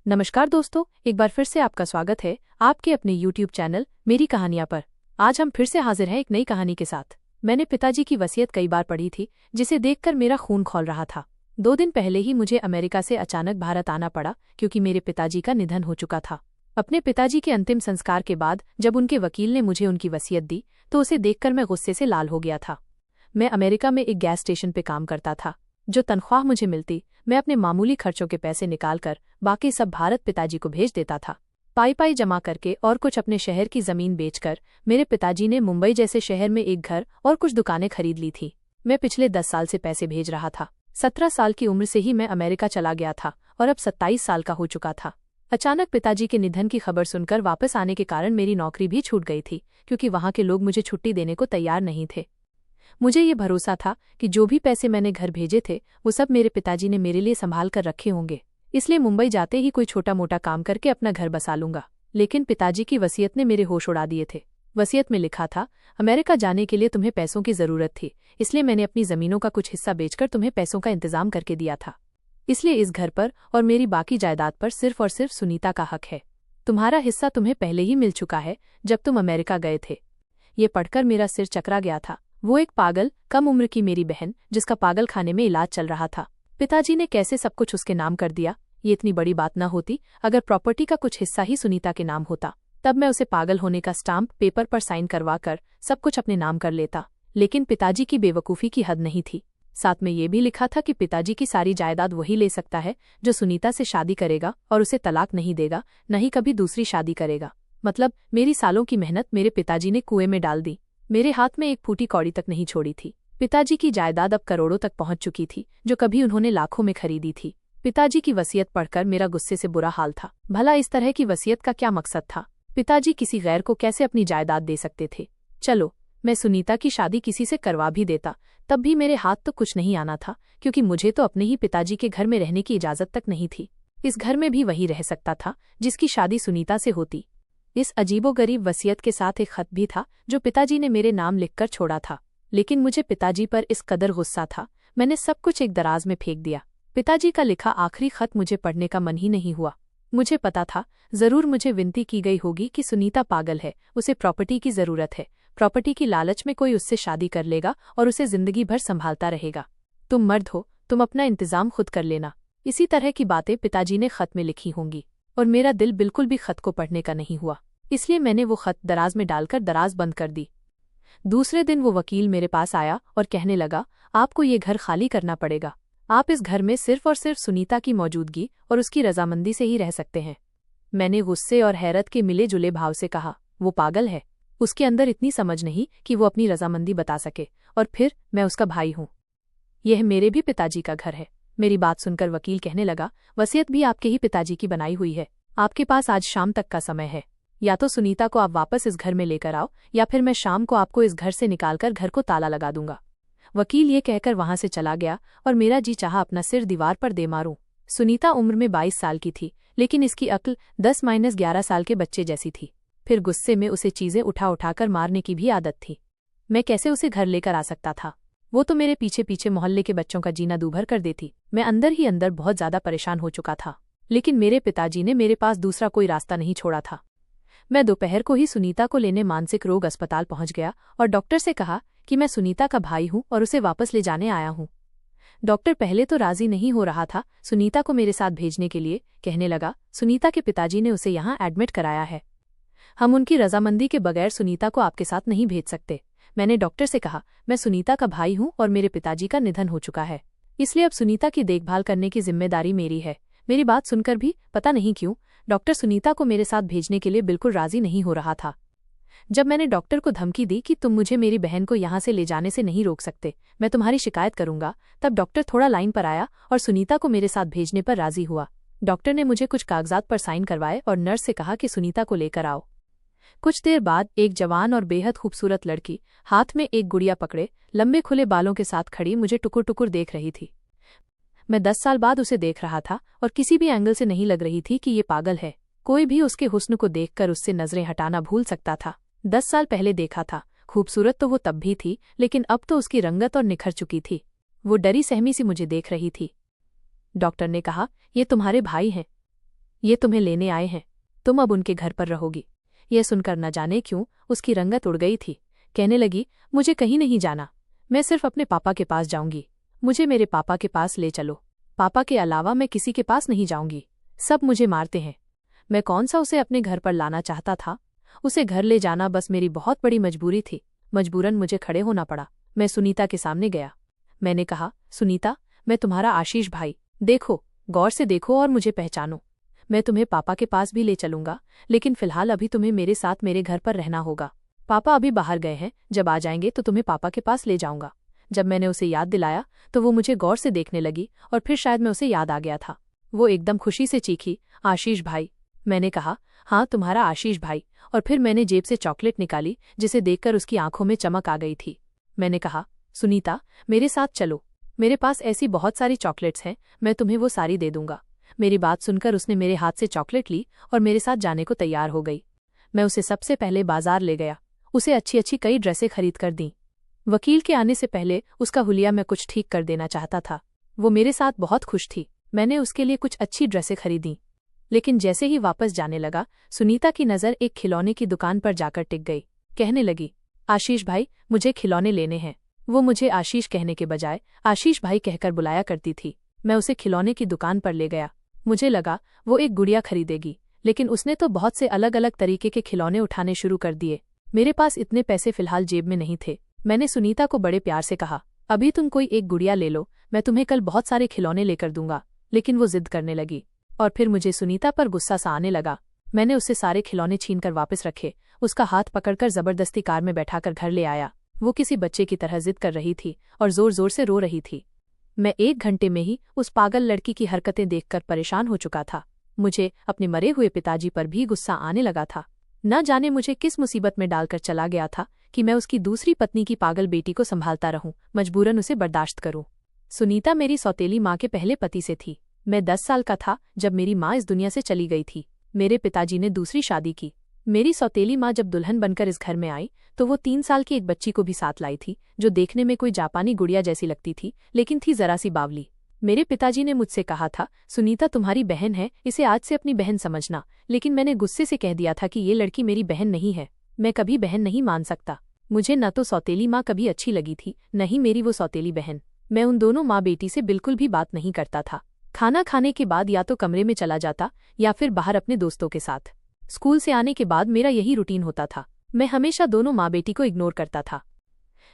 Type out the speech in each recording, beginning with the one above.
नमस्कार दोस्तों, एक बार फिर से आपका स्वागत है आपके अपने YouTube चैनल मेरी कहानियां पर। आज हम फिर से हाजिर हैं एक नई कहानी के साथ। मैंने पिताजी की वसीयत कई बार पढ़ी थी, जिसे देखकर मेरा खून खौल रहा था। 2 दिन पहले ही मुझे अमेरिका से अचानक भारत आना पड़ा क्योंकि मेरे पिताजी का निधन हो चुका था। अपने पिताजी के अंतिम संस्कार के बाद जब उनके वकील ने मुझे उनकी वसीयत दी तो उसे देखकर मैं गुस्से से लाल हो गया था। मैं अमेरिका में एक गैस स्टेशन पे काम करता था। जो तनख्वाह मुझे मिलती, मैं अपने मामूली खर्चों के पैसे निकालकर बाकी सब भारत पिताजी को भेज देता था। पाई जमा करके और कुछ अपने शहर की जमीन बेचकर मेरे पिताजी ने मुंबई जैसे शहर में एक घर और कुछ दुकानें खरीद ली थी। मैं पिछले 10 साल से पैसे भेज रहा था। 17 साल की उम्र से ही मैं अमेरिका चला गया था और अब 27 साल का हो चुका था। अचानक पिताजी के निधन की खबर सुनकर वापस आने के कारण मेरी नौकरी भी छूट गई थी, क्योंकि वहां के लोग मुझे छुट्टी देने को तैयार नहीं थे। मुझे ये भरोसा था कि जो भी पैसे मैंने घर भेजे थे वो सब मेरे पिताजी ने मेरे लिए संभाल कर रखे होंगे, इसलिए मुंबई जाते ही कोई छोटा मोटा काम करके अपना घर बसा लूंगा। लेकिन पिताजी की वसीयत ने मेरे होश उड़ा दिए थे। वसीयत में लिखा था, अमेरिका जाने के लिए तुम्हें पैसों की जरूरत थी, इसलिए मैंने अपनी जमीनों का कुछ हिस्सा बेचकर तुम्हें पैसों का इंतजाम करके दिया था। इसलिए इस घर पर और मेरी बाकी जायदाद पर सिर्फ और सिर्फ सुनीता का हक है। तुम्हारा हिस्सा तुम्हें पहले ही मिल चुका है जब तुम अमेरिका गए थे। ये पढ़कर मेरा सिर चकरा गया था। वो एक पागल, कम उम्र की मेरी बहन, जिसका पागल खाने में इलाज चल रहा था। पिताजी ने कैसे सब कुछ उसके नाम कर दिया, ये इतनी बड़ी बात न होती। अगर प्रॉपर्टी का कुछ हिस्सा ही सुनीता के नाम होता तब मैं उसे पागल होने का स्टाम्प पेपर पर साइन करवाकर सब कुछ अपने नाम कर लेता। लेकिन पिताजी की बेवकूफ़ी की हद नहीं थी। साथ में ये भी लिखा था कि पिताजी की सारी जायदाद वही ले सकता है जो सुनीता से शादी करेगा और उसे तलाक नहीं देगा, न ही कभी दूसरी शादी करेगा। मतलब मेरी सालों की मेहनत मेरे पिताजी ने कुएं में डाल दी। मेरे हाथ में एक फूटी कौड़ी तक नहीं छोड़ी थी। पिताजी की जायदाद अब करोड़ों तक पहुंच चुकी थी, जो कभी उन्होंने लाखों में खरीदी थी। पिताजी की वसीयत पढ़कर मेरा गुस्से से बुरा हाल था। भला इस तरह की वसीयत का क्या मकसद था? पिताजी किसी गैर को कैसे अपनी जायदाद दे सकते थे? चलो, मैं सुनीता की शादी किसी से करवा भी देता, तब भी मेरे हाथ तो कुछ नहीं आना था, क्योंकि मुझे तो अपने ही पिताजी के घर में रहने की इजाजत तक नहीं थी। इस घर में भी वही रह सकता था जिसकी शादी सुनीता से होती। इस अजीबोगरीब वसीयत के साथ एक खत भी था जो पिताजी ने मेरे नाम लिखकर छोड़ा था। लेकिन मुझे पिताजी पर इस कदर गुस्सा था, मैंने सब कुछ एक दराज में फेंक दिया। पिताजी का लिखा आखिरी खत मुझे पढ़ने का मन ही नहीं हुआ। मुझे पता था जरूर मुझे विनती की गई होगी कि सुनीता पागल है, उसे प्रॉपर्टी की जरूरत है, प्रॉपर्टी की लालच में कोई उससे शादी कर लेगा और उसे जिंदगी भर संभालता रहेगा। तुम मर्द हो, तुम अपना इंतजाम खुद कर लेना। इसी तरह की बातें पिताजी ने खत में लिखी होंगी और मेरा दिल बिल्कुल भी खत को पढ़ने का नहीं हुआ, इसलिए मैंने वो खत दराज में डालकर दराज बंद कर दी। दूसरे दिन वो वकील मेरे पास आया और कहने लगा, आपको ये घर खाली करना पड़ेगा। आप इस घर में सिर्फ और सिर्फ सुनीता की मौजूदगी और उसकी रजामंदी से ही रह सकते हैं। मैंने गुस्से और हैरत के मिले जुले भाव से कहा, वो पागल है, उसके अंदर इतनी समझ नहीं कि वो अपनी रजामंदी बता सके, और फिर मैं उसका भाई हूँ। यह मेरे भी पिताजी का घर है। मेरी बात सुनकर वकील कहने लगा, वसीयत भी आपके ही पिताजी की बनाई हुई है। आपके पास आज शाम तक का समय है। या तो सुनीता को आप वापस इस घर में लेकर आओ, या फिर मैं शाम को आपको इस घर से निकालकर घर को ताला लगा दूंगा। वकील ये कहकर वहां से चला गया और मेरा जी चाहा अपना सिर दीवार पर दे मारूं। सुनीता उम्र में 22 साल की थी, लेकिन इसकी अक्ल 10-11 साल के बच्चे जैसी थी। फिर गुस्से में उसे चीजें उठाकर मारने की भी आदत थी। मैं कैसे उसे घर लेकर आ सकता था? वो तो मेरे पीछे पीछे मोहल्ले के बच्चों का जीना दूभर कर देती। मैं अंदर ही अंदर बहुत ज्यादा परेशान हो चुका था, लेकिन मेरे पिताजी ने मेरे पास दूसरा कोई रास्ता नहीं छोड़ा था। मैं दोपहर को ही सुनीता को लेने मानसिक रोग अस्पताल पहुंच गया और डॉक्टर से कहा कि मैं सुनीता का भाई हूं और उसे वापस ले जाने आया हूं। डॉक्टर पहले तो राजी नहीं हो रहा था सुनीता को मेरे साथ भेजने के लिए। कहने लगा, सुनीता के पिताजी ने उसे यहां एडमिट कराया है, हम उनकी रजामंदी के बगैर सुनीता को आपके साथ नहीं भेज सकते। मैंने डॉक्टर से कहा, मैं सुनीता का भाई हूं और मेरे पिताजी का निधन हो चुका है, इसलिए अब सुनीता की देखभाल करने की जिम्मेदारी मेरी है। मेरी बात सुनकर भी पता नहीं क्यों डॉक्टर सुनीता को मेरे साथ भेजने के लिए बिल्कुल राजी नहीं हो रहा था। जब मैंने डॉक्टर को धमकी दी कि तुम मुझे मेरी बहन को यहाँ से ले जाने से नहीं रोक सकते, मैं तुम्हारी शिकायत करूंगा, तब डॉक्टर थोड़ा लाइन पर आया और सुनीता को मेरे साथ भेजने पर राजी हुआ। डॉक्टर ने मुझे कुछ कागजात पर साइन करवाए और नर्स से कहा कि सुनीता को लेकर आओ। कुछ देर बाद एक जवान और बेहद खूबसूरत लड़की हाथ में एक गुड़िया पकड़े, लंबे खुले बालों के साथ खड़ी मुझे टुकुर टुकुर देख रही थी। मैं 10 साल बाद उसे देख रहा था और किसी भी एंगल से नहीं लग रही थी कि ये पागल है। कोई भी उसके हुस्न को देखकर उससे नजरें हटाना भूल सकता था। 10 साल पहले देखा था, खूबसूरत तो वो तब भी थी, लेकिन अब तो उसकी रंगत और निखर चुकी थी। वो डरी सहमी सी मुझे देख रही थी। डॉक्टर ने कहा, ये तुम्हारे भाई हैं। ये तुम्हें लेने आए हैं, तुम अब उनके घर पर रहोगी। यह सुनकर न जाने क्यों उसकी रंगत उड़ गई थी। कहने लगी, मुझे कहीं नहीं जाना, मैं सिर्फ अपने पापा के पास जाऊंगी। मुझे मेरे पापा के पास ले चलो। पापा के अलावा मैं किसी के पास नहीं जाऊंगी, सब मुझे मारते हैं। मैं कौन सा उसे अपने घर पर लाना चाहता था। उसे घर ले जाना बस मेरी बहुत बड़ी मजबूरी थी। मजबूरन मुझे खड़े होना पड़ा। मैं सुनीता के सामने गया। मैंने कहा, सुनीता, मैं तुम्हारा आशीष भाई, देखो, गौर से देखो और मुझे पहचानो। मैं तुम्हें पापा के पास भी ले चलूंगा, लेकिन फिलहाल अभी तुम्हें मेरे साथ मेरे घर पर रहना होगा। पापा अभी बाहर गए हैं, जब आ जाएंगे तो तुम्हें पापा के पास ले जाऊंगा। जब मैंने उसे याद दिलाया तो वो मुझे गौर से देखने लगी और फिर शायद मैं उसे याद आ गया था। वो एकदम खुशी से चीखी, आशीष भाई। मैंने कहा, हाँ, तुम्हारा आशीष भाई। और फिर मैंने जेब से चॉकलेट निकाली, जिसे देखकर उसकी आंखों में चमक आ गई थी। मैंने कहा, सुनीता, मेरे साथ चलो, मेरे पास ऐसी बहुत सारी चॉकलेट्स हैं, मैं तुम्हें वो सारी दे दूंगा। मेरी बात सुनकर उसने मेरे हाथ से चॉकलेट ली और मेरे साथ जाने को तैयार हो गई। मैं उसे सबसे पहले बाजार ले गया, उसे अच्छी अच्छी कई ड्रेसें खरीद कर दी। वकील के आने से पहले उसका हुलिया मैं कुछ ठीक कर देना चाहता था। वो मेरे साथ बहुत खुश थी। मैंने उसके लिए कुछ अच्छी ड्रेसें खरीदी। लेकिन जैसे ही वापस जाने लगा, सुनीता की नज़र एक खिलौने की दुकान पर जाकर टिक गई। कहने लगी, आशीष भाई, मुझे खिलौने लेने हैं। वो मुझे आशीष कहने के बजाय आशीष भाई कहकर बुलाया करती थी। मैं उसे खिलौने की दुकान पर ले गया। मुझे लगा वो एक गुड़िया खरीदेगी, लेकिन उसने तो बहुत से अलग अलग तरीके के खिलौने उठाने शुरू कर दिए। मेरे पास इतने पैसे फिलहाल जेब में नहीं थे। मैंने सुनीता को बड़े प्यार से कहा, अभी तुम कोई एक गुड़िया ले लो, मैं तुम्हें कल बहुत सारे खिलौने लेकर दूंगा। लेकिन वो जिद करने लगी और फिर मुझे सुनीता पर गुस्सा सा आने लगा। मैंने उससे सारे खिलौने छीनकर वापस रखे, उसका हाथ पकड़कर जबरदस्ती कार में बैठाकर घर ले आया। वो किसी बच्चे की तरह जिद कर रही थी और जोर जोर से रो रही थी। मैं 1 घंटे में ही उस पागल लड़की की हरकतें देखकर परेशान हो चुका था। मुझे अपने मरे हुए पिताजी पर भी गुस्सा आने लगा था। न जाने मुझे किस मुसीबत में डालकर चला गया था कि मैं उसकी दूसरी पत्नी की पागल बेटी को संभालता रहूं, मजबूरन उसे बर्दाश्त करूं। सुनीता मेरी सौतेली माँ के पहले पति से थी। मैं 10 साल का था जब मेरी माँ इस दुनिया से चली गई थी। मेरे पिताजी ने दूसरी शादी की। मेरी सौतेली माँ जब दुल्हन बनकर इस घर में आई तो वो 3 साल की एक बच्ची को भी साथ लाई थी, जो देखने में कोई जापानी गुड़िया जैसी लगती थी, लेकिन थी जरा सी बावली। मेरे पिताजी ने मुझसे कहा था, सुनीता तुम्हारी बहन है, इसे आज से अपनी बहन समझना। लेकिन मैंने गुस्से से कह दिया था कि ये लड़की मेरी बहन नहीं है, मैं कभी बहन नहीं मान सकता। मुझे न तो सौतेली माँ कभी अच्छी लगी थी, न ही मेरी वो सौतेली बहन। मैं उन दोनों माँ बेटी से बिल्कुल भी बात नहीं करता था। खाना खाने के बाद या तो कमरे में चला जाता या फिर बाहर अपने दोस्तों के साथ। स्कूल से आने के बाद मेरा यही रूटीन होता था। मैं हमेशा दोनों माँ बेटी को इग्नोर करता था।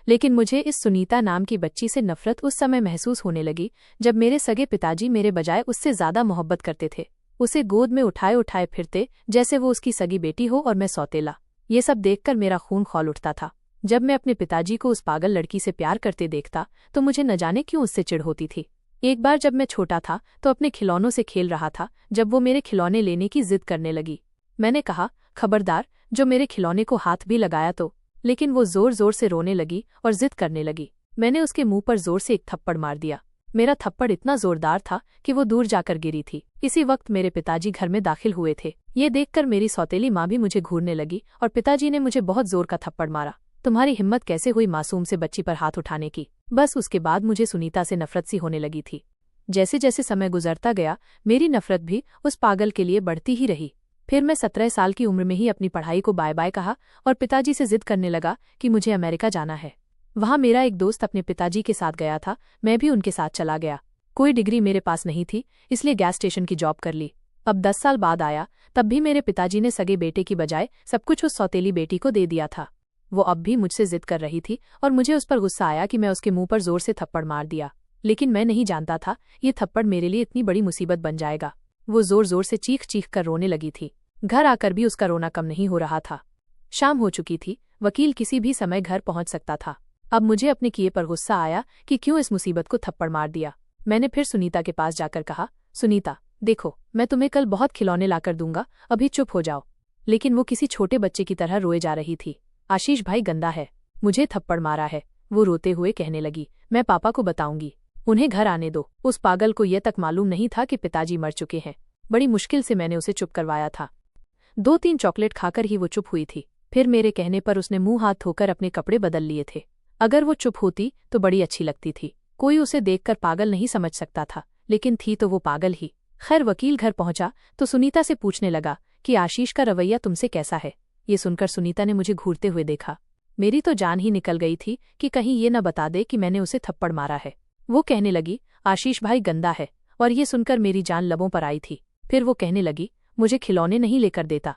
लेकिन मुझे इस सुनीता नाम की बच्ची से नफरत उस समय महसूस होने लगी जब मेरे सगे पिताजी मेरे बजाय उससे ज्यादा मोहब्बत करते थे। उसे गोद में उठाए उठाए फिरते जैसे वो उसकी सगी बेटी हो और मैं सौतेला। ये सब देखकर मेरा खून खौल उठता था। जब मैं अपने पिताजी को उस पागल लड़की से प्यार करते देखता तो मुझे न जाने क्यों उससे चिढ़ होती थी। एक बार जब मैं छोटा था तो अपने खिलौनों से खेल रहा था, जब वो मेरे खिलौने लेने की जिद करने लगी। मैंने कहा, खबरदार, जो मेरे खिलौने को हाथ भी लगाया तो। लेकिन वो जोर जोर से रोने लगी और जिद करने लगी। मैंने उसके मुंह पर जोर से एक थप्पड़ मार दिया। मेरा थप्पड़ इतना जोरदार था कि वो दूर जाकर गिरी थी। इसी वक्त मेरे पिताजी घर में दाखिल हुए थे। ये देखकर मेरी सौतेली माँ भी मुझे घूरने लगी और पिताजी ने मुझे बहुत जोर का थप्पड़ मारा। तुम्हारी हिम्मत कैसे हुई मासूम से बच्ची पर हाथ उठाने की। बस उसके बाद मुझे सुनीता से नफरत सी होने लगी थी। जैसे जैसे समय गुजरता गया मेरी नफरत भी उस पागल के लिए बढ़ती ही रही। फिर मैं 17 साल की उम्र में ही अपनी पढ़ाई को बाय बाय कहा और पिताजी से जिद करने लगा कि मुझे अमेरिका जाना है। वहाँ मेरा एक दोस्त अपने पिताजी के साथ गया था, मैं भी उनके साथ चला गया। कोई डिग्री मेरे पास नहीं थी, इसलिए गैस स्टेशन की जॉब कर ली। अब 10 साल बाद आया, तब भी मेरे पिताजी ने सगे बेटे की बजाय सब कुछ उस सौतेली बेटी को दे दिया था। वो अब भी मुझसे जिद कर रही थी और मुझे उस पर गुस्सा आया कि मैं उसके मुंह पर जोर से थप्पड़ मार दिया। लेकिन मैं नहीं जानता था ये थप्पड़ मेरे लिए इतनी बड़ी मुसीबत बन जाएगा। वो जोर जोर से चीख चीख कर रोने लगी थी। घर आकर भी उसका रोना कम नहीं हो रहा था। शाम हो चुकी थी, वकील किसी भी समय घर पहुंच सकता था। अब मुझे अपने किए पर गुस्सा आया कि क्यों इस मुसीबत को थप्पड़ मार दिया। मैंने फिर सुनीता के पास जाकर कहा, सुनीता, देखो, मैं तुम्हें कल बहुत खिलौने लाकर दूंगा, अभी चुप हो जाओ। लेकिन वो किसी छोटे बच्चे की तरह रोए जा रही थी। आशीष भाई गंदा है, मुझे थप्पड़ मारा है, वो रोते हुए कहने लगी। मैं पापा को बताऊंगी, उन्हें घर आने दो। उस पागल को यह तक मालूम नहीं था कि पिताजी मर चुके हैं। बड़ी मुश्किल से मैंने उसे चुप करवाया था। 2-3 चॉकलेट खाकर ही वो चुप हुई थी। फिर मेरे कहने पर उसने मुंह हाथ धोकर अपने कपड़े बदल लिए थे। अगर वो चुप होती तो बड़ी अच्छी लगती थी। कोई उसे देखकर पागल नहीं समझ सकता था, लेकिन थी तो वो पागल ही। खैर वकील घर पहुंचा तो सुनीता से पूछने लगा कि आशीष का रवैया तुमसे कैसा है। ये सुनकर सुनीता ने मुझे घूरते हुए देखा। मेरी तो जान ही निकल गई थी कि कहीं ये न बता दे कि मैंने उसे थप्पड़ मारा है। वो कहने लगी, आशीष भाई गंदा है, और ये सुनकर मेरी जान लबों पर आई थी। फिर वो कहने लगी, मुझे खिलौने नहीं लेकर देता।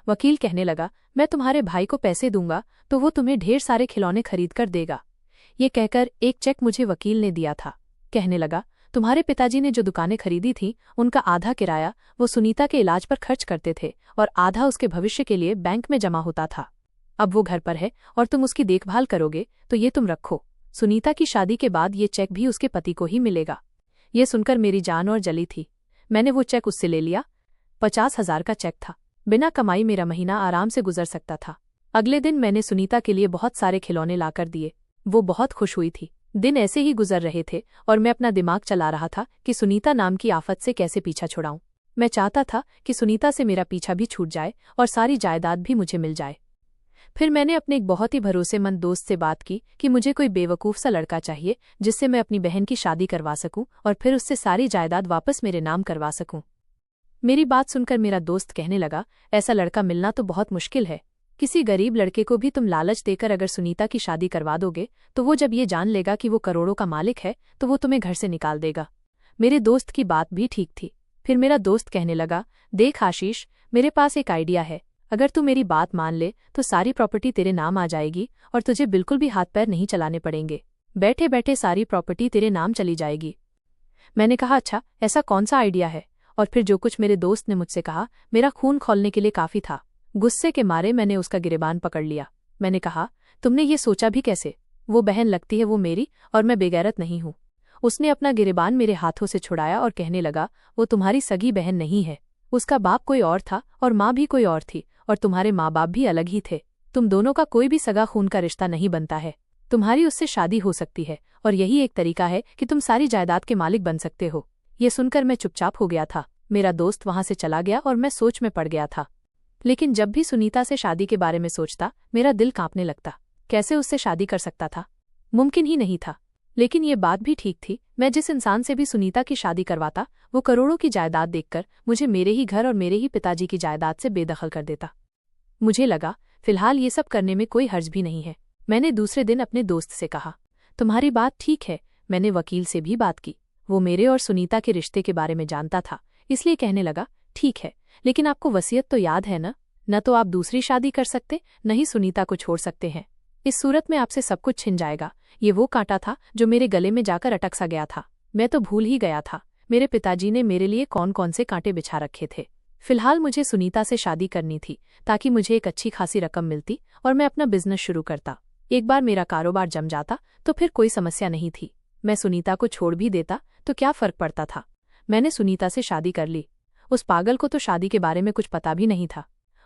वकील कहने लगा, मैं तुम्हारे भाई को पैसे दूंगा तो वो तुम्हें ढेर सारे खिलौने खरीद कर देगा। ये कहकर एक चेक मुझे वकील ने दिया था। कहने लगा, तुम्हारे पिताजी ने जो दुकानें खरीदी थीं उनका आधा किराया वो सुनीता के इलाज पर खर्च करते थे और आधा उसके भविष्य के लिए बैंक में जमा होता था। अब वो घर पर है और तुम उसकी देखभाल करोगे तो ये तुम रखो। सुनीता की शादी के बाद ये चेक भी उसके पति को ही मिलेगा। ये सुनकर मेरी जान और जली थी। मैंने वो चेक उससे ले लिया। 50,000 का चेक था। बिना कमाई मेरा महीना आराम से गुजर सकता था। अगले दिन मैंने सुनीता के लिए बहुत सारे खिलौने लाकर दिए। वो बहुत खुश हुई थी। दिन ऐसे ही गुजर रहे थे और मैं अपना दिमाग चला रहा था कि सुनीता नाम की आफत से कैसे पीछा छुड़ाऊं। मैं चाहता था कि सुनीता से मेरा पीछा भी छूट जाए और सारी जायदाद भी मुझे मिल जाए। फिर मैंने अपने एक बहुत ही भरोसेमंद दोस्त से बात की कि मुझे कोई बेवकूफ़ सा लड़का चाहिए जिससे मैं अपनी बहन की शादी करवा सकूं और फिर उससे सारी जायदाद वापस मेरे नाम करवा सकूं। मेरी बात सुनकर मेरा दोस्त कहने लगा, ऐसा लड़का मिलना तो बहुत मुश्किल है। किसी गरीब लड़के को भी तुम लालच देकर अगर सुनीता की शादी करवा दोगे तो वो जब ये जान लेगा कि वो करोड़ों का मालिक है तो वो तुम्हें घर से निकाल देगा। मेरे दोस्त की बात भी ठीक थी। फिर मेरा दोस्त कहने लगा, देख आशीष, मेरे पास एक आइडिया है। अगर तू मेरी बात मान ले तो सारी प्रॉपर्टी तेरे नाम आ जाएगी और तुझे बिल्कुल भी हाथ पैर नहीं चलाने पड़ेंगे। बैठे बैठे सारी प्रॉपर्टी तेरे नाम चली जाएगी। मैंने कहा, अच्छा ऐसा कौन सा आइडिया है? और फिर जो कुछ मेरे दोस्त ने मुझसे कहा मेरा खून खौलने के लिए काफी था। गुस्से के मारे मैंने उसका गिरेबान पकड़ लिया। मैंने कहा, तुमने ये सोचा भी कैसे? वो बहन लगती है वो मेरी और मैं बेगैरत नहीं हूँ। उसने अपना गिरेबान मेरे हाथों से छुड़ाया और कहने लगा, वो तुम्हारी सगी बहन नहीं है। उसका बाप कोई और था और माँ भी कोई और थी और तुम्हारे माँ बाप भी अलग ही थे। तुम दोनों का कोई भी सगा खून का रिश्ता नहीं बनता है। तुम्हारी उससे शादी हो सकती है और यही एक तरीका है कि तुम सारी जायदाद के मालिक बन सकते हो। ये सुनकर मैं चुपचाप हो गया था। मेरा दोस्त वहां से चला गया और मैं सोच में पड़ गया था। लेकिन जब भी सुनीता से शादी के बारे में सोचता मेरा दिल कांपने लगता। कैसे उससे शादी कर सकता था? मुमकिन ही नहीं था। लेकिन ये बात भी ठीक थी, मैं जिस इंसान से भी सुनीता की शादी करवाता वो करोड़ों की जायदाद देखकर मुझे मेरे ही घर और मेरे ही पिताजी की जायदाद से बेदखल कर देता। मुझे लगा फिलहाल ये सब करने में कोई हर्ज भी नहीं है। मैंने दूसरे दिन अपने दोस्त से कहा, तुम्हारी बात ठीक है। मैंने वकील से भी बात की। वो मेरे और सुनीता के रिश्ते के बारे में जानता था, इसलिए कहने लगा, ठीक है, लेकिन आपको वसीयत तो याद है न? न तो आप दूसरी शादी कर सकते, न ही सुनीता को छोड़ सकते हैं। इस सूरत में आपसे सब कुछ छिन जाएगा। ये वो कांटा था जो मेरे गले में जाकर अटक सा गया था। मैं तो भूल ही गया था मेरे पिताजी ने मेरे लिए कौन कौन से कांटे बिछा रखे थे। फिलहाल मुझे सुनीता से शादी करनी थी ताकि मुझे एक अच्छी खासी रकम मिलती और मैं अपना बिजनेस शुरू करता। एक बार मेरा कारोबार जम जाता तो फिर कोई समस्या नहीं थी। मैं सुनीता को छोड़ भी देता तो क्या फर्क पड़ता था। मैंने सुनीता से शादी कर ली। उस पागल को तो शादी के बारे में कुछ पता भी नहीं था।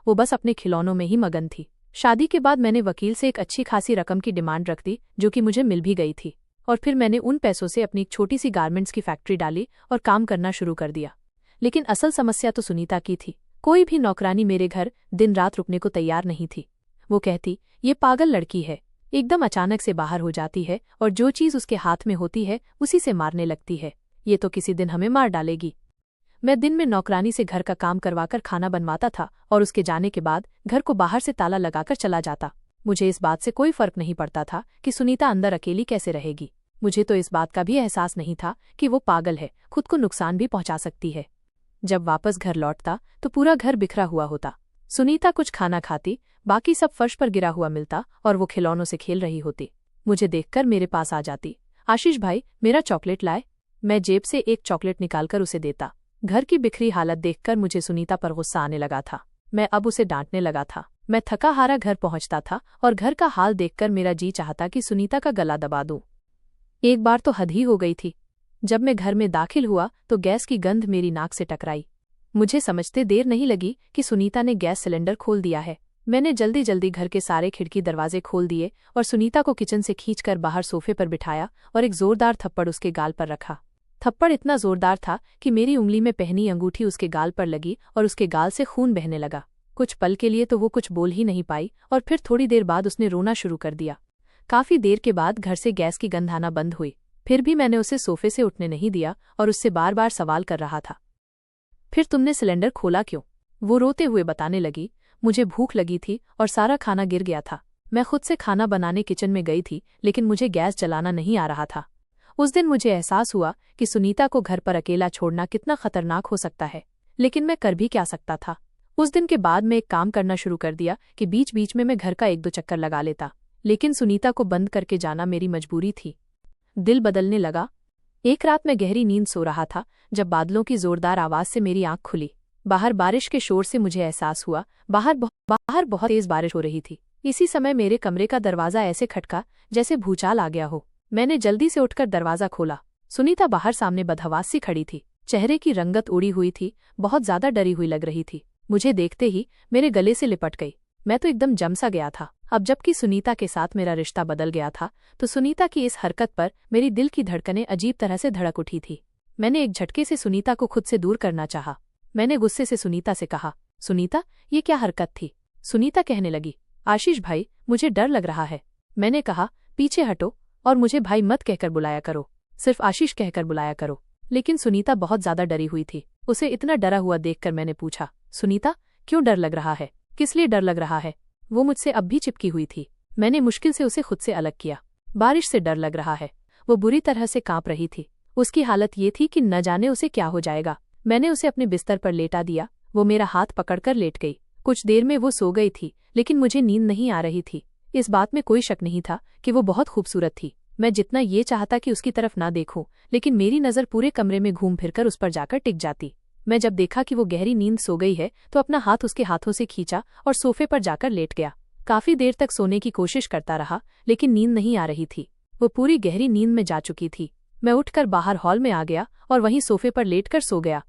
वो बस अपने खिलौनों में ही मगन थी। शादी के बाद मैंने वकील से एक अच्छी खासी रकम की डिमांड रख दी जो कि मुझे मिल भी गई थी। और फिर मैंने उन पैसों से अपनी एक छोटी सी गारमेंट्स की फैक्ट्री डाली और काम करना शुरू कर दिया। लेकिन असल समस्या तो सुनीता की थी। कोई भी नौकरानी मेरे घर दिन रात रुकने को तैयार नहीं थी। वो कहती, ये पागल लड़की है, एकदम अचानक से बाहर हो जाती है और जो चीज उसके हाथ में होती है उसी से मारने लगती है। ये तो किसी दिन हमें मार डालेगी। मैं दिन में नौकरानी से घर का काम करवाकर खाना बनवाता था और उसके जाने के बाद घर को बाहर से ताला लगाकर चला जाता। मुझे इस बात से कोई फर्क नहीं पड़ता था कि सुनीता अंदर अकेली कैसे रहेगी। मुझे तो इस बात का भी एहसास नहीं था कि वो पागल है, खुद को नुकसान भी पहुंचा सकती है। जब वापस घर लौटता तो पूरा घर बिखरा हुआ होता। सुनीता कुछ खाना खाती, बाकी सब फर्श पर गिरा हुआ मिलता और वो खिलौनों से खेल रही होती। मुझे देखकर मेरे पास आ जाती, आशीष भाई मेरा चॉकलेट लाए। मैं जेब से एक चॉकलेट निकालकर उसे देता। घर की बिखरी हालत देखकर मुझे सुनीता पर गुस्सा आने लगा था। मैं अब उसे डांटने लगा था। मैं थका हारा घर पहुंचता था और घर का हाल देखकर मेरा जी चाहता कि सुनीता का गला दबा दूं। एक बार तो हद ही हो गई थी। जब मैं घर में दाखिल हुआ तो गैस की गंध मेरी नाक से टकराई। मुझे समझते देर नहीं लगी कि सुनीता ने गैस सिलेंडर खोल दिया है। मैंने जल्दी जल्दी घर के सारे खिड़की दरवाजे खोल दिए और सुनीता को किचन से खींचकर बाहर सोफे पर बिठाया और एक जोरदार थप्पड़ उसके गाल पर रखा। थप्पड़ इतना जोरदार था कि मेरी उंगली में पहनी अंगूठी उसके गाल पर लगी और उसके गाल से खून बहने लगा। कुछ पल के लिए तो वो कुछ बोल ही नहीं पाई और फिर थोड़ी देर बाद उसने रोना शुरू कर दिया। काफी देर के बाद घर से गैस की गंध आना बंद हुई। फिर भी मैंने उसे सोफे से उठने नहीं दिया और उससे बार बार सवाल कर रहा था। फिर तुमने सिलेंडर खोला क्यों? वो रोते हुए बताने लगी, मुझे भूख लगी थी और सारा खाना गिर गया था। मैं खुद से खाना बनाने किचन में गई थी, लेकिन मुझे गैस जलाना नहीं आ रहा था। उस दिन मुझे एहसास हुआ कि सुनीता को घर पर अकेला छोड़ना कितना खतरनाक हो सकता है, लेकिन मैं कर भी क्या सकता था। उस दिन के बाद मैं एक काम करना शुरू कर दिया कि बीच बीच में मैं घर का 1-2 चक्कर लगा लेता, लेकिन सुनीता को बंद करके जाना मेरी मजबूरी थी। दिल बदलने लगा। एक रात मैं गहरी नींद सो रहा था जब बादलों की जोरदार आवाज से मेरी आंख खुली। बाहर बारिश के शोर से मुझे एहसास हुआ बाहर बहुत तेज बारिश हो रही थी। इसी समय मेरे कमरे का दरवाजा ऐसे खटका जैसे भूचाल आ गया हो। मैंने जल्दी से उठकर दरवाजा खोला। सुनीता बाहर सामने बदहवास सी खड़ी थी। चेहरे की रंगत उड़ी हुई थी, बहुत ज्यादा डरी हुई लग रही थी। मुझे देखते ही मेरे गले से लिपट गई। मैं तो एकदम जम सा गया था। अब जबकि सुनीता के साथ मेरा रिश्ता बदल गया था, तो सुनीता की इस हरकत पर मेरी दिल की धड़कनें अजीब तरह से धड़क उठी थी। मैंने एक झटके से सुनीता को खुद से दूर करना चाहा। मैंने गुस्से से सुनीता से कहा, सुनीता, ये क्या हरकत थी? सुनीता कहने लगी, आशीष भाई, मुझे डर लग रहा है। मैंने कहा, पीछे हटो और मुझे भाई मत कहकर बुलाया करो, सिर्फ आशीष कहकर बुलाया करो। लेकिन सुनीता बहुत ज्यादा डरी हुई थी। उसे इतना डरा हुआ देखकर मैंने पूछा, सुनीता, क्यों डर लग रहा है? किस लिए डर लग रहा है? वो मुझसे अब भी चिपकी हुई थी। मैंने मुश्किल से उसे खुद से अलग किया। बारिश से डर लग रहा है। वो बुरी तरह से कांप रही थी। उसकी हालत ये थी कि न जाने उसे क्या हो जाएगा। मैंने उसे अपने बिस्तर पर लेटा दिया। वो मेरा हाथ पकड़कर लेट गई। कुछ देर में वो सो गई थी, लेकिन मुझे नींद नहीं आ रही थी। इस बात में कोई शक नहीं था कि वो बहुत खूबसूरत थी। मैं जितना ये चाहता कि उसकी तरफ ना देखूं, लेकिन मेरी नजर पूरे कमरे में घूम फिरकर उस पर जाकर टिक जाती। मैं जब देखा कि वो गहरी नींद सो गई है, तो अपना हाथ उसके हाथों से खींचा और सोफे पर जाकर लेट गया। काफी देर तक सोने की कोशिश करता रहा, लेकिन नींद नहीं आ रही थी। वो पूरी गहरी नींद में जा चुकी थी। मैं उठकर बाहर हॉल में आ गया और वहीं सोफे पर लेटकर सो गया।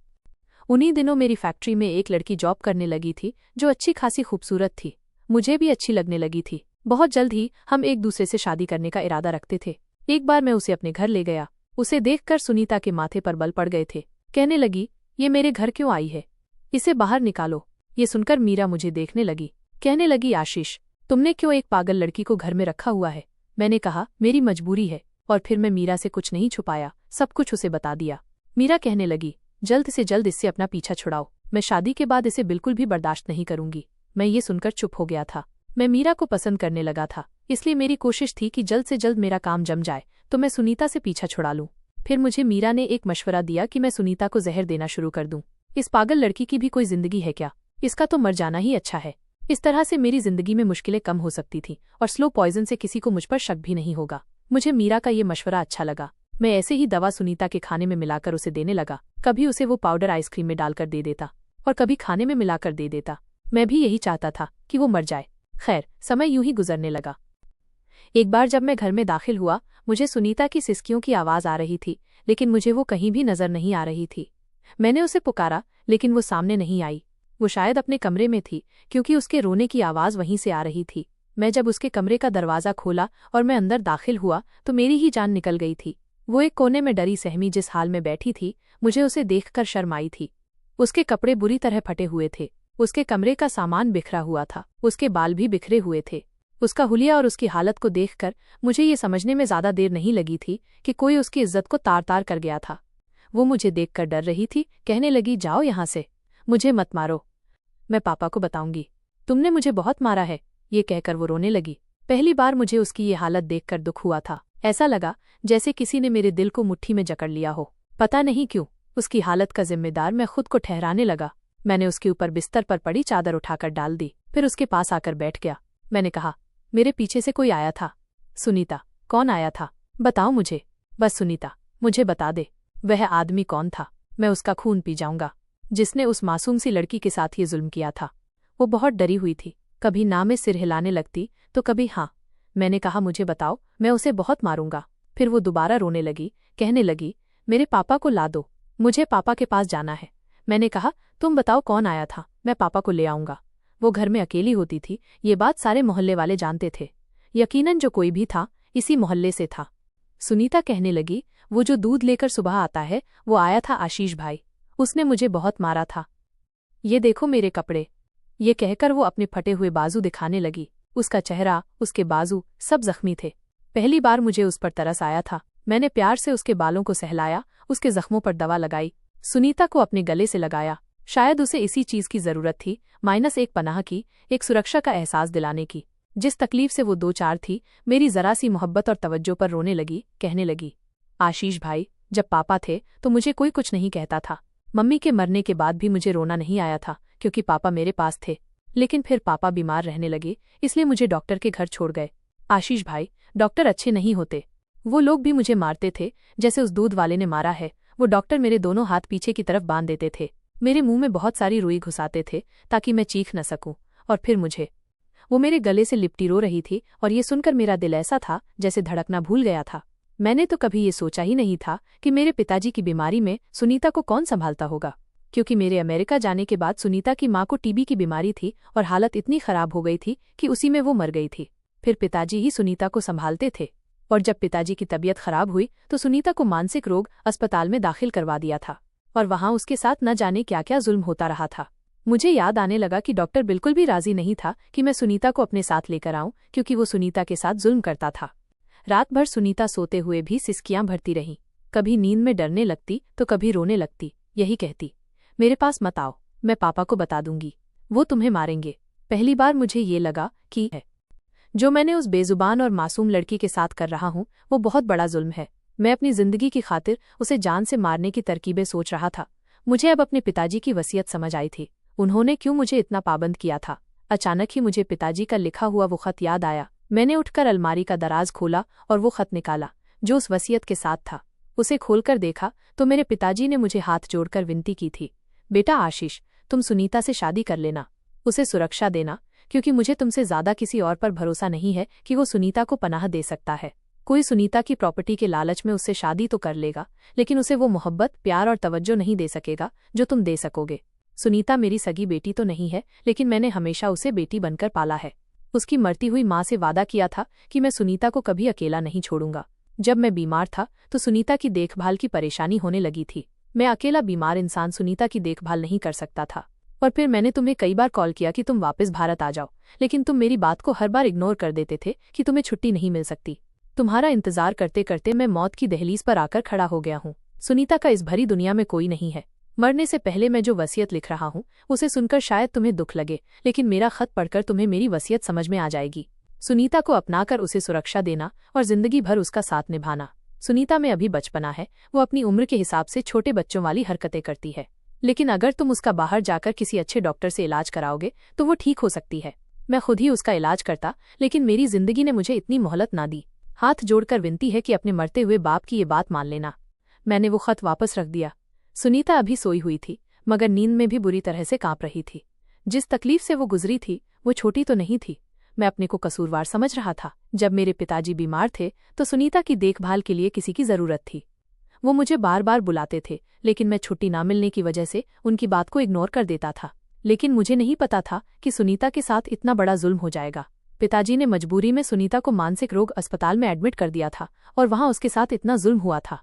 उन्हीं दिनों मेरी फैक्ट्री में एक लड़की जॉब करने लगी थी, जो अच्छी खासी खूबसूरत थी। मुझे भी अच्छी लगने लगी थी। बहुत जल्द ही हम एक दूसरे से शादी करने का इरादा रखते थे। एक बार मैं उसे अपने घर ले गया। उसे देखकर सुनीता के माथे पर बल पड़ गए थे। कहने लगी, ये मेरे घर क्यों आई है? इसे बाहर निकालो। ये सुनकर मीरा मुझे देखने लगी। कहने लगी, आशीष, तुमने क्यों एक पागल लड़की को घर में रखा हुआ है? मैंने कहा, मेरी मजबूरी है। और फिर मैं मीरा से कुछ नहीं छुपाया, सब कुछ उसे बता दिया। मीरा कहने लगी, जल्द से जल्द इससे अपना पीछा छुड़ाओ। मैं शादी के बाद इसे बिल्कुल भी बर्दाश्त नहीं करूंगी। मैं ये सुनकर चुप हो गया था। मैं मीरा को पसंद करने लगा था, इसलिए मेरी कोशिश थी कि जल्द से जल्द मेरा काम जम जाए तो मैं सुनीता से पीछा छुड़ा लूं। फिर मुझे मीरा ने एक मशवरा दिया कि मैं सुनीता को जहर देना शुरू कर दूं। इस पागल लड़की की भी कोई जिंदगी है क्या? इसका तो मर जाना ही अच्छा है। इस तरह से मेरी जिंदगी में मुश्किलें कम हो सकती थीं और स्लो पॉइजन से किसी को मुझ पर शक भी नहीं होगा। मुझे मीरा का ये मशवरा अच्छा लगा। मैं ऐसे ही दवा सुनीता के खाने में मिलाकर उसे देने लगा। कभी उसे वो पाउडर आइसक्रीम में डालकर दे देता और कभी खाने में मिलाकर दे देता। मैं भी यही चाहता था कि वो मर जाए। खैर, समय यूं ही गुजरने लगा। एक बार जब मैं घर में दाखिल हुआ, मुझे सुनीता की सिसकियों की आवाज आ रही थी, लेकिन मुझे वो कहीं भी नजर नहीं आ रही थी। मैंने उसे पुकारा, लेकिन वो सामने नहीं आई। वो शायद अपने कमरे में थी, क्योंकि उसके रोने की आवाज वहीं से आ रही थी। मैं जब उसके कमरे का दरवाजा खोला और मैं अंदर दाखिल हुआ, तो मेरी ही जान निकल गई थी। वो एक कोने में डरी सहमी जिस हाल में बैठी थी, मुझे उसे देखकर शर्म आई थी। उसके कपड़े बुरी तरह फटे हुए थे। उसके कमरे का सामान बिखरा हुआ था। उसके बाल भी बिखरे हुए थे। उसका हुलिया और उसकी हालत को देखकर मुझे ये समझने में ज्यादा देर नहीं लगी थी कि कोई उसकी इज्जत को तार तार कर गया था। वो मुझे देखकर डर रही थी। कहने लगी, जाओ यहाँ से, मुझे मत मारो, मैं पापा को बताऊंगी, तुमने मुझे बहुत मारा है। ये कहकर वो रोने लगी। पहली बार मुझे उसकी ये हालत देखकर दुख हुआ था। ऐसा लगा जैसे किसी ने मेरे दिल को मुट्ठी में जकड़ लिया हो। पता नहीं क्यों उसकी हालत का जिम्मेदार मैं खुद को ठहराने लगा। मैंने उसके ऊपर बिस्तर पर पड़ी चादर उठाकर डाल दी, फिर उसके पास आकर बैठ गया। मैंने कहा, मेरे पीछे से कोई आया था? सुनीता, कौन आया था? बताओ मुझे, बस सुनीता, मुझे बता दे, वह आदमी कौन था? मैं उसका खून पी जाऊंगा, जिसने उस मासूम सी लड़की के साथ ये जुल्म किया था। वो बहुत डरी हुई थी, कभी ना में सिर हिलाने लगती तो कभी हाँ। मैंने कहा, मुझे बताओ, मैं उसे बहुत मारूंगा। फिर वो दोबारा रोने लगी। कहने लगी, मेरे पापा को ला दो, मुझे पापा के पास जाना है। मैंने कहा, तुम बताओ कौन आया था, मैं पापा को ले आऊंगा। वो घर में अकेली होती थी, ये बात सारे मोहल्ले वाले जानते थे। यकीनन जो कोई भी था इसी मोहल्ले से था। सुनीता कहने लगी, वो जो दूध लेकर सुबह आता है, वो आया था आशीष भाई। उसने मुझे बहुत मारा था। ये देखो मेरे कपड़े। ये कहकर वो अपने फटे हुए बाजू दिखाने लगी। उसका चेहरा, उसके बाजू सब जख्मी थे। पहली बार मुझे उस पर तरस आया था। मैंने प्यार से उसके बालों को सहलाया, उसके जख्मों पर दवा लगाई, सुनीता को अपने गले से लगाया। शायद उसे इसी चीज की जरूरत थी, -1 पनाह की, एक सुरक्षा का एहसास दिलाने की। जिस तकलीफ से वो 2-4 थी, मेरी जरा सी मोहब्बत और तवज्जो पर रोने लगी, कहने लगी, आशीष भाई, जब पापा थे तो मुझे कोई कुछ नहीं कहता था। मम्मी के मरने के बाद भी मुझे रोना नहीं आया था, क्योंकि पापा मेरे पास थे। लेकिन फिर पापा बीमार रहने लगे, इसलिए मुझे डॉक्टर के घर छोड़ गए। आशीष भाई, डॉक्टर अच्छे नहीं होते। वो लोग भी मुझे मारते थे, जैसे उस दूध वाले ने मारा है। वो डॉक्टर मेरे दोनों हाथ पीछे की तरफ बांध देते थे, मेरे मुंह में बहुत सारी रुई घुसाते थे ताकि मैं चीख न सकूं, और फिर वो मेरे गले से लिपटी रो रही थी, और ये सुनकर मेरा दिल ऐसा था जैसे धड़कना भूल गया था। मैंने तो कभी ये सोचा ही नहीं था कि मेरे पिताजी की बीमारी में सुनीता को कौन संभालता होगा, क्योंकि मेरे अमेरिका जाने के बाद सुनीता की माँ को टीबी की बीमारी थी और हालत इतनी खराब हो गई थी कि उसी में वो मर गई थी। फिर पिताजी ही सुनीता को संभालते थे, और जब पिताजी की तबीयत खराब हुई तो सुनीता को मानसिक रोग अस्पताल में दाखिल करवा दिया था, और वहां उसके साथ न जाने क्या क्या जुल्म होता रहा था। मुझे याद आने लगा कि डॉक्टर बिल्कुल भी राजी नहीं था कि मैं सुनीता को अपने साथ लेकर आऊं, क्योंकि वो सुनीता के साथ जुल्म करता था। रात भर सुनीता सोते हुए भी सिसकियां भरती रहीं, कभी नींद में डरने लगती तो कभी रोने लगती, यही कहती, मेरे पास मत आओ, मैं पापा को बता दूंगी, वो तुम्हें मारेंगे। पहली बार मुझे ये लगा कि जो मैंने उस बेजुबान और मासूम लड़की के साथ कर रहा हूं वो बहुत बड़ा जुल्म है। मैं अपनी जिंदगी की खातिर उसे जान से मारने की तरकीबें सोच रहा था। मुझे अब अपने पिताजी की वसीयत समझ आई थी। उन्होंने क्यों मुझे इतना पाबंद किया था। अचानक ही मुझे पिताजी का लिखा हुआ वो खत याद आया। मैंने उठकर अलमारी का दराज खोला और वो खत निकाला जो उस वसीयत के साथ था। उसे खोलकर देखा तो मेरे पिताजी ने मुझे हाथ जोड़कर विनती की थी, बेटा आशीष, तुम सुनीता से शादी कर लेना, उसे सुरक्षा देना, क्योंकि मुझे तुमसे ज्यादा किसी और पर भरोसा नहीं है कि वो सुनीता को पनाह दे सकता है। कोई सुनीता की प्रॉपर्टी के लालच में उससे शादी तो कर लेगा, लेकिन उसे वो मोहब्बत, प्यार और तवज्जो नहीं दे सकेगा जो तुम दे सकोगे। सुनीता मेरी सगी बेटी तो नहीं है, लेकिन मैंने हमेशा उसे बेटी बनकर पाला है। उसकी मरती हुई माँ से वादा किया था कि मैं सुनीता को कभी अकेला नहीं छोड़ूंगा। जब मैं बीमार था तो सुनीता की देखभाल की परेशानी होने लगी थी। मैं अकेला बीमार इंसान सुनीता की देखभाल नहीं कर सकता था। और फिर मैंने तुम्हें कई बार कॉल किया कि तुम वापस भारत आ जाओ, लेकिन तुम मेरी बात को हर बार इग्नोर कर देते थे कि तुम्हें छुट्टी नहीं मिल सकती। तुम्हारा इंतजार करते करते मैं मौत की दहलीज पर आकर खड़ा हो गया हूँ। सुनीता का इस भरी दुनिया में कोई नहीं है। मरने से पहले मैं जो वसीयत लिख रहा हूँ उसे सुनकर शायद तुम्हें दुख लगे, लेकिन मेरा खत पढ़कर तुम्हें मेरी वसीयत समझ में आ जाएगी। सुनीता को अपनाकर उसे सुरक्षा देना और जिंदगी भर उसका साथ निभाना। सुनीता में अभी बचपना है, वो अपनी उम्र के हिसाब से छोटे बच्चों वाली हरकतें करती है, लेकिन अगर तुम उसका बाहर जाकर किसी अच्छे डॉक्टर से इलाज कराओगे तो वो ठीक हो सकती है। मैं खुद ही उसका इलाज करता, लेकिन मेरी जिंदगी ने मुझे इतनी मोहलत ना दी। हाथ जोड़कर विनती है कि अपने मरते हुए बाप की ये बात मान लेना। मैंने वो खत वापस रख दिया। सुनीता अभी सोई हुई थी, मगर नींद में भी बुरी तरह से कांप रही थी। जिस तकलीफ से वो गुजरी थी वो छोटी तो नहीं थी। मैं अपने को कसूरवार समझ रहा था। जब मेरे पिताजी बीमार थे तो सुनीता की देखभाल के लिए किसी की जरूरत थी। वो मुझे बार बार बुलाते थे, लेकिन मैं छुट्टी ना मिलने की वजह से उनकी बात को इग्नोर कर देता था। लेकिन मुझे नहीं पता था कि सुनीता के साथ इतना बड़ा जुल्म हो जाएगा। पिताजी ने मजबूरी में सुनीता को मानसिक रोग अस्पताल में एडमिट कर दिया था, और वहां उसके साथ इतना जुल्म हुआ था,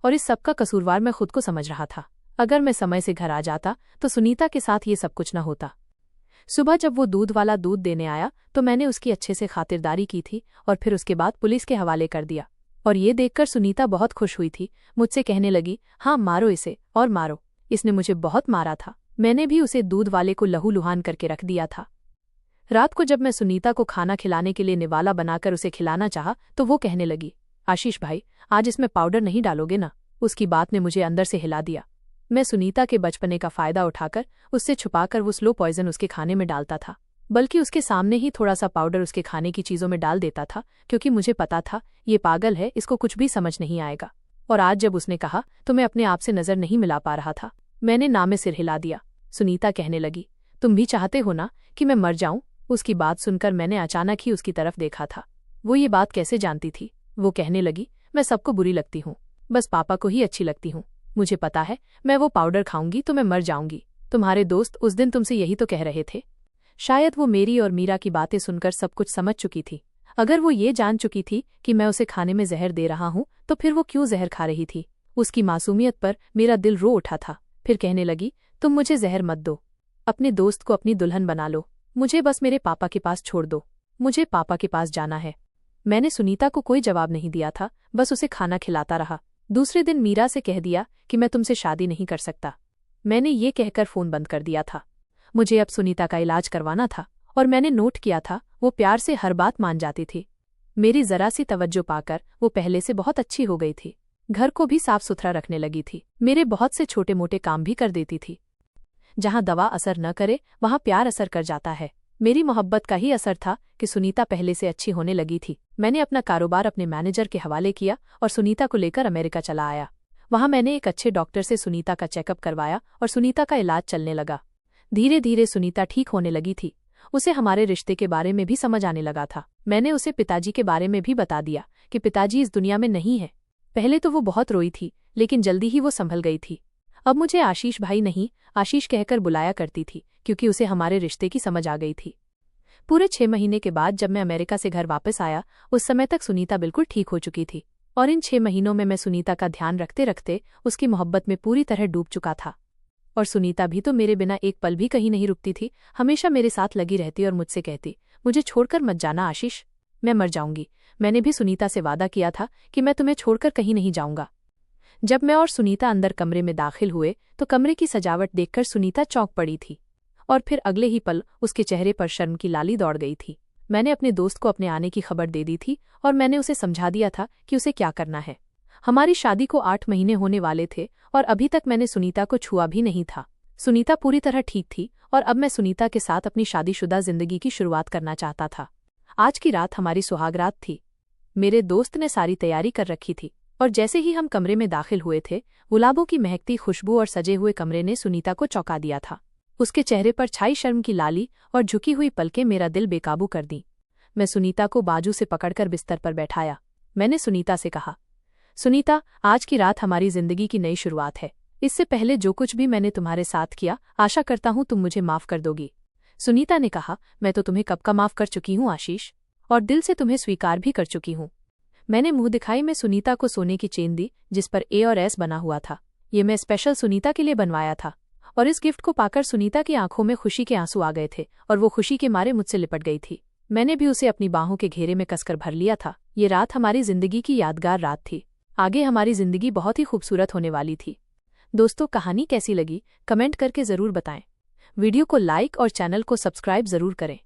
और इस सब का कसूरवार मैं खुद को समझ रहा था। अगर मैं समय से घर आ जाता तो सुनीता के साथ ये सब कुछ न होता। सुबह जब वो दूध वाला दूध देने आया तो मैंने उसकी अच्छे से खातिरदारी की थी, और फिर उसके बाद पुलिस के हवाले कर दिया। और ये देखकर सुनीता बहुत खुश हुई थी। मुझसे कहने लगी, हाँ मारो इसे और मारो, इसने मुझे बहुत मारा था। मैंने भी उसे दूध वाले को लहूलुहान करके रख दिया था। रात को जब मैं सुनीता को खाना खिलाने के लिए निवाला बनाकर उसे खिलाना चाहा तो वो कहने लगी, आशीष भाई, आज इसमें पाउडर नहीं डालोगे ना। उसकी बात ने मुझे अंदर से हिला दिया। मैं सुनीता के बचपने का फायदा उठाकर उससे छुपाकर वो स्लो पॉइजन उसके खाने में डालता था, बल्कि उसके सामने ही थोड़ा सा पाउडर उसके खाने की चीजों में डाल देता था, क्योंकि मुझे पता था ये पागल है, इसको कुछ भी समझ नहीं आएगा। और आज जब उसने कहा तो मैं अपने आप से नजर नहीं मिला पा रहा था। मैंने ना में सिर हिला दिया। सुनीता कहने लगी, तुम भी चाहते हो ना कि मैं मर जाऊं। उसकी बात सुनकर मैंने अचानक ही उसकी तरफ देखा था। वो ये बात कैसे जानती थी? वो कहने लगी, मैं सबको बुरी लगती हूँ, बस पापा को ही अच्छी लगती हूँ। मुझे पता है मैं वो पाउडर खाऊंगी तो मैं मर जाऊंगी। तुम्हारे दोस्त उस दिन तुमसे यही तो कह रहे थे। शायद वो मेरी और मीरा की बातें सुनकर सब कुछ समझ चुकी थी। अगर वो ये जान चुकी थी कि मैं उसे खाने में जहर दे रहा हूँ तो फिर वो क्यों जहर खा रही थी? उसकी मासूमियत पर मेरा दिल रो उठा था। फिर कहने लगी, तुम मुझे जहर मत दो, अपने दोस्त को अपनी दुल्हन बना लो, मुझे बस मेरे पापा के पास छोड़ दो, मुझे पापा के पास जाना है। मैंने सुनीता को कोई जवाब नहीं दिया था, बस उसे खाना खिलाता रहा। दूसरे दिन मीरा से कह दिया कि मैं तुमसे शादी नहीं कर सकता। मैंने ये कहकर फ़ोन बंद कर दिया था। मुझे अब सुनीता का इलाज करवाना था और मैंने नोट किया था वो प्यार से हर बात मान जाती थी। मेरी ज़रा सी तवज्जो पाकर वो पहले से बहुत अच्छी हो गई थी। घर को भी साफ सुथरा रखने लगी थी। मेरे बहुत से छोटे मोटे काम भी कर देती थी। जहाँ दवा असर न करे वहाँ प्यार असर कर जाता है। मेरी मोहब्बत का ही असर था कि सुनीता पहले से अच्छी होने लगी थी। मैंने अपना कारोबार अपने मैनेजर के हवाले किया और सुनीता को लेकर अमेरिका चला आया। वहाँ मैंने एक अच्छे डॉक्टर से सुनीता का चेकअप करवाया और सुनीता का इलाज चलने लगा। धीरे धीरे सुनीता ठीक होने लगी थी। उसे हमारे रिश्ते के बारे में भी समझ आने लगा था। मैंने उसे पिताजी के बारे में भी बता दिया कि पिताजी इस दुनिया में नहीं है। पहले तो वो बहुत रोई थी, लेकिन जल्दी ही वो संभल गई थी। अब मुझे आशीष भाई नहीं, आशीष कहकर बुलाया करती थी, क्योंकि उसे हमारे रिश्ते की समझ आ गई थी। पूरे 6 महीने के बाद जब मैं अमेरिका से घर वापस आया, उस समय तक सुनीता बिल्कुल ठीक हो चुकी थी और इन 6 महीनों में मैं सुनीता का ध्यान रखते रखते उसकी मोहब्बत में पूरी तरह डूब चुका था। और सुनीता भी तो मेरे बिना एक पल भी कहीं नहीं रुकती थी। हमेशा मेरे साथ लगी रहती और मुझसे कहती, मुझे छोड़कर मत जाना आशीष, मैं मर जाऊंगी। मैंने भी सुनीता से वादा किया था कि मैं तुम्हें छोड़कर कहीं नहीं जाऊंगा। जब मैं और सुनीता अंदर कमरे में दाखिल हुए तो कमरे की सजावट देखकर सुनीता चौंक पड़ी थी और फिर अगले ही पल उसके चेहरे पर शर्म की लाली दौड़ गई थी। मैंने अपने दोस्त को अपने आने की खबर दे दी थी और मैंने उसे समझा दिया था कि उसे क्या करना है। हमारी शादी को 8 महीने होने वाले थे और अभी तक मैंने सुनीता को छुआ भी नहीं था। सुनीता पूरी तरह ठीक थी और अब मैं सुनीता के साथ अपनी शादीशुदा जिंदगी की शुरुआत करना चाहता था। आज की रात हमारी सुहागरात थी। मेरे दोस्त ने सारी तैयारी कर रखी थी और जैसे ही हम कमरे में दाखिल हुए थे, गुलाबों की महकती खुशबू और सजे हुए कमरे ने सुनीता को चौंका दिया था। उसके चेहरे पर छाई शर्म की लाली और झुकी हुई पलकें मेरा दिल बेकाबू कर दी। मैं सुनीता को बाजू से पकड़कर बिस्तर पर बैठाया। मैंने सुनीता से कहा, सुनीता, आज की रात हमारी जिंदगी की नई शुरुआत है। इससे पहले जो कुछ भी मैंने तुम्हारे साथ किया, आशा करता हूँ तुम मुझे माफ कर दोगी। सुनीता ने कहा, मैं तो तुम्हें कब का माफ कर चुकी हूँ आशीष, और दिल से तुम्हें स्वीकार भी कर चुकी हूँ। मैंने मुंह दिखाई में सुनीता को सोने की चेन दी जिस पर ए और एस बना हुआ था। ये मैं स्पेशल सुनीता के लिए बनवाया था और इस गिफ्ट को पाकर सुनीता की आंखों में खुशी के आंसू आ गए थे और वो खुशी के मारे मुझसे लिपट गई थी। मैंने भी उसे अपनी बाहों के घेरे में कसकर भर लिया था। ये रात हमारी जिंदगी की यादगार रात थी। आगे हमारी जिंदगी बहुत ही खूबसूरत होने वाली थी। दोस्तों, कहानी कैसी लगी कमेंट करके जरूर बताएं। वीडियो को लाइक और चैनल को सब्सक्राइब जरूर करें।